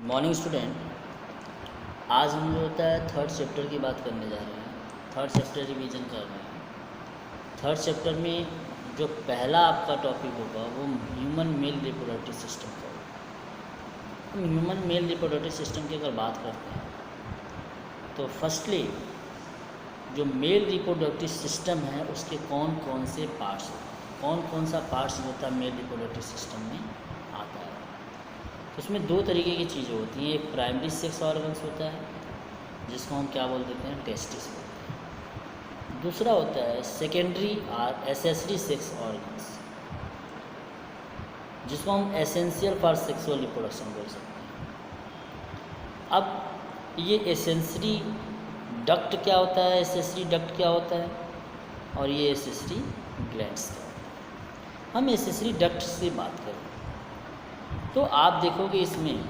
Morning student, आज हम जो होता है थर्ड चैप्टर की बात करने जा रहे हैं। थर्ड चैप्टर रिवीजन कर रहे हैं। थर्ड चैप्टर में जो पहला आपका टॉपिक होगा वो ह्यूमन मेल रिप्रोडक्टिव सिस्टम का होगा। हम ह्यूमन मेल रिप्रोडक्टिव सिस्टम की अगर बात करते हैं तो फर्स्टली जो मेल रिप्रोडक्टिव सिस्टम है उसके कौन कौन से पार्ट्स होते हैं, कौन कौन सा पार्ट्स होता है मेल रिप्रोडक्टिव सिस्टम में आता है। तो उसमें दो तरीके की चीज़ें होती हैं। एक प्राइमरी सेक्स ऑर्गन्स होता है जिसको हम क्या बोल देते हैं, टेस्टिस बोलते हैं। दूसरा होता है सेकेंडरी और एसेसरी सेक्स ऑर्गन्स जिसको हम एसेंशियल फॉर सेक्सुअल रिप्रोडक्शन बोल सकते हैं। अब ये एसेंसरी डक्ट क्या होता है, एसेसरी डक्ट क्या होता है और ये एसेसरी ग्लैंड्स क्या होता है। हम एसेसरी डक्ट से बात करें तो आप देखोगे इसमें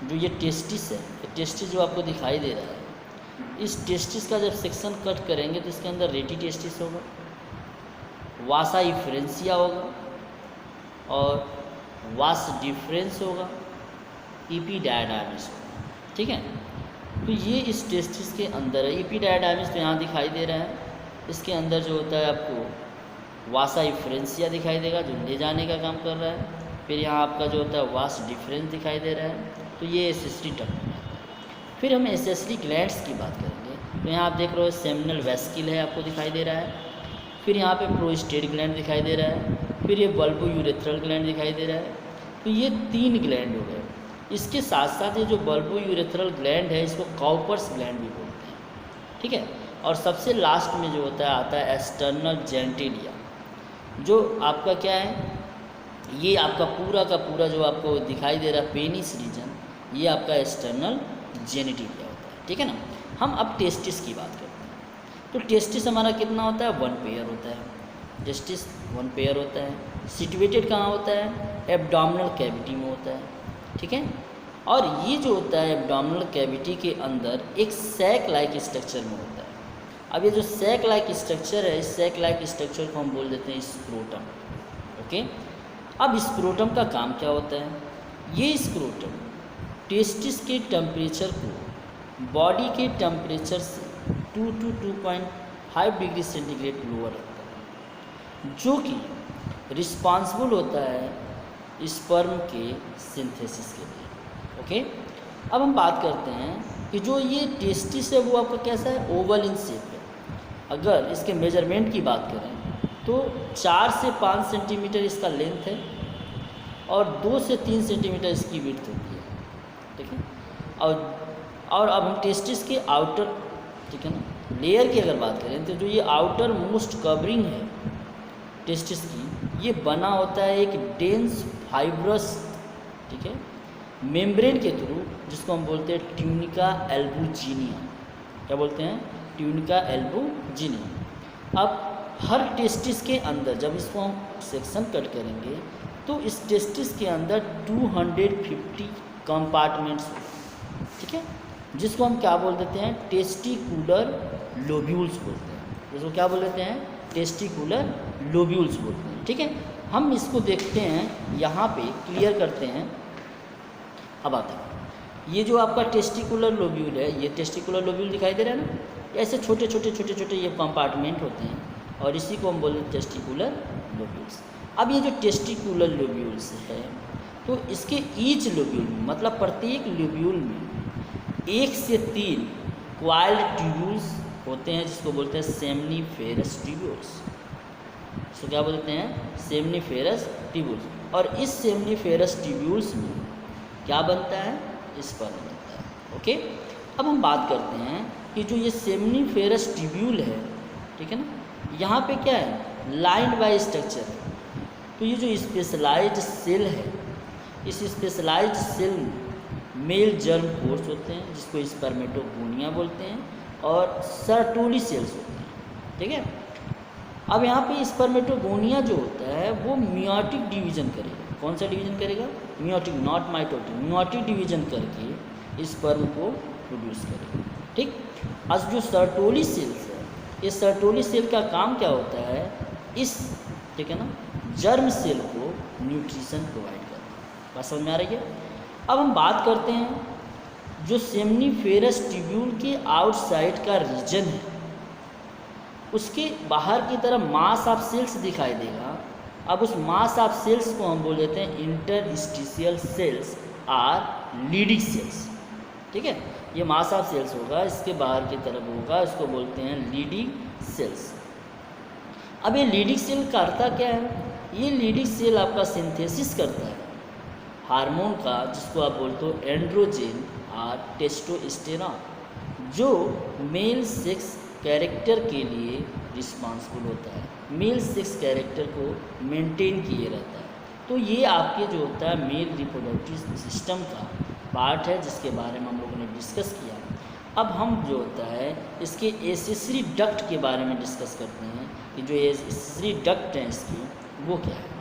जो ये टेस्टिस है, ये टेस्टिस जो आपको दिखाई दे रहा है, इस टेस्टिस का जब सेक्शन कट करेंगे तो इसके अंदर रेटी टेस्टिस होगा, वासा इफ्रेंसिया होगा और वास डिफरेंस होगा, इपीडायडामिस होगा। ठीक है, तो ये इस टेस्टिस के अंदर है। इपीडायडामिस तो यहाँ दिखाई दे रहा है, इसके अंदर जो होता है आपको वासा इफ्रेंसिया दिखाई देगा जो ले जाने का काम कर रहा है। फिर यहाँ आपका जो होता है वास डिफरेंस दिखाई दे रहा है, तो ये एसेसरी डक्ट है। फिर हम एसेसरी ग्लैंड्स की बात करेंगे तो यहाँ आप देख रहे हो सेमिनल वेस्किल है आपको दिखाई दे रहा है। फिर यहाँ पे प्रोस्टेट ग्लैंड दिखाई दे रहा है। फिर ये बल्बो यूरेथ्रल ग्लैंड दिखाई दे रहा है। तो ये 3 ग्लैंड हो गए। इसके साथ साथ ये जो बल्बो यूरेथ्रल ग्लैंड है इसको काउपर्स ग्लैंड भी बोलते हैं। ठीक है, और सबसे लास्ट में जो होता है आता है एक्सटर्नल जेंटिलिया, जो आपका क्या है, ये आपका पूरा का पूरा जो आपको दिखाई दे रहा है पेनिस रीजन, ये आपका एक्सटर्नल जेनिटिलिया होता है। ठीक है ना। हम अब टेस्टिस की बात करते हैं तो टेस्टिस हमारा कितना होता है, 1 पेयर होता है। टेस्टिस 1 पेयर होता है। सिचुएटेड कहाँ होता है, एब्डोमिनल कैविटी में होता है। ठीक है, और ये जो होता है एब्डोमिनल कैविटी के अंदर एक सैक लाइक स्ट्रक्चर में होता है। अब ये जो सैक लाइक स्ट्रक्चर है, इस सैक लाइक स्ट्रक्चर को हम बोल देते हैं स्क्रोटम। ओके, अब स्क्रोटम का काम क्या होता है, ये स्क्रोटम टेस्टिस के टेम्परेचर को बॉडी के टेम्परेचर से 2 to 2.5 डिग्री सेंटीग्रेड लोअर रखता है, जो कि रिस्पॉन्सिबल होता है स्पर्म के सिंथेसिस के लिए। ओके, अब हम बात करते हैं कि जो ये टेस्टिस है वो आपका कैसा है, ओवल इन शेप है। अगर इसके मेजरमेंट की बात करें तो 4 से 5 सेंटीमीटर इसका लेंथ है और 2 से 3 सेंटीमीटर इसकी विड्थ होती है। ठीक है, और अब हम टेस्टिस के आउटर, ठीक है ना, लेयर की अगर बात करें तो जो ये आउटर मोस्ट कवरिंग है टेस्टिस की, ये बना होता है एक डेंस फाइब्रस, ठीक है, मेम्ब्रेन के थ्रू, जिसको हम बोलते हैं ट्यूनिका एल्बुजिनिया। क्या बोलते हैं, ट्यूनिका एल्बुजिनिया। अब हर टेस्टिस के अंदर जब इसको हम सेक्शन कट करेंगे तो इस टेस्टिस के अंदर 250 कंपार्टमेंट्स होते हैं। ठीक है, जिसको हम क्या बोल देते हैं, टेस्टिकुलर लोब्यूल्स बोलते हैं। जिसको क्या बोल देते हैं, टेस्टिकुलर लोब्यूल्स बोलते हैं। ठीक है, हम इसको देखते हैं, यहाँ पे क्लियर करते हैं। अब आता है ये जो आपका टेस्टिकुलर लोब्यूल है, ये टेस्टिकुलर लोब्यूल दिखाई दे रहा है ना, ऐसे छोटे छोटे छोटे छोटे ये कंपार्टमेंट होते हैं और इसी को हम बोलते हैं टेस्टिकुलर लोब्यूल्स। अब ये जो टेस्टिकुलर लोब्यूल्स है तो इसके ईच लोब्यूल में, मतलब प्रत्येक लोब्यूल में 1 से 3 क्वाइल्ड ट्यूब्यूल्स होते हैं, जिसको बोलते हैं सेमनीफेरस ट्यूब्यूल्स। इसको क्या बोलते हैं, सेमनीफेरस ट्यूब्यूल्स। और इस सेमनीफेरस ट्यूब्यूल्स में क्या बनता है, स्पर्म बनता है। ओके, अब हम बात करते हैं कि जो ये सेमनीफेरस ट्यूब्यूल है, ठीक है ना, यहाँ पे क्या है, लाइंड बाय स्ट्रक्चर है। तो ये जो स्पेशलाइज्ड सेल है, इस स्पेशलाइज्ड सेल में मेल जर्म कोर्स होते हैं जिसको स्पर्मेटोगोनिया बोलते हैं और सर्टोली सेल्स होते हैं। ठीक है, अब यहाँ पे स्पर्मेटोगोनिया जो होता है वो मियोटिक डिवीजन करेगा। कौन सा डिवीजन करेगा, meiotic, not mitotic, meiotic division करके स्पर्म को प्रोड्यूस करेगा। ठीक, अब जो सर्टोली सेल्स है, इस सर्टोली सेल का काम क्या होता है, इस, ठीक है ना, जर्म सेल को न्यूट्रिशन प्रोवाइड करना। बात समझ में आ रही है। अब हम बात करते हैं जो सेमनीफेरस ट्यूब्यूल के आउटसाइड का रीजन है, उसके बाहर की तरफ मास ऑफ सेल्स दिखाई देगा। अब उस मास ऑफ सेल्स को हम बोल देते हैं इंटरस्टिशियल सेल्स और लीडिंग सेल्स। ठीक है, ये मास ऑफ सेल्स होगा, इसके बाहर की तरफ होगा, इसको बोलते हैं लीडिंग सेल्स। अब ये लीडिंग सेल करता क्या है? ये लीडिंग सेल आपका सिंथेसिस करता है हार्मोन का, जिसको आप बोलते हो एंड्रोजन और टेस्टोस्टेरॉन, जो मेल सेक्स कैरेक्टर के लिए रिस्पॉन्सिबल होता है, मेल सेक्स कैरेक्टर को मेंटेन किए रहता है। तो ये आपके जो होता है मेल रिप्रोडक्टिव सिस्टम का पार्ट है, जिसके बारे में हम लोगों ने डिस्कस किया। अब हम जो होता है इसके एसेसरी डक्ट के बारे में डिस्कस करते हैं कि जो एसेसरी डक्ट हैं इसकी वो क्या है।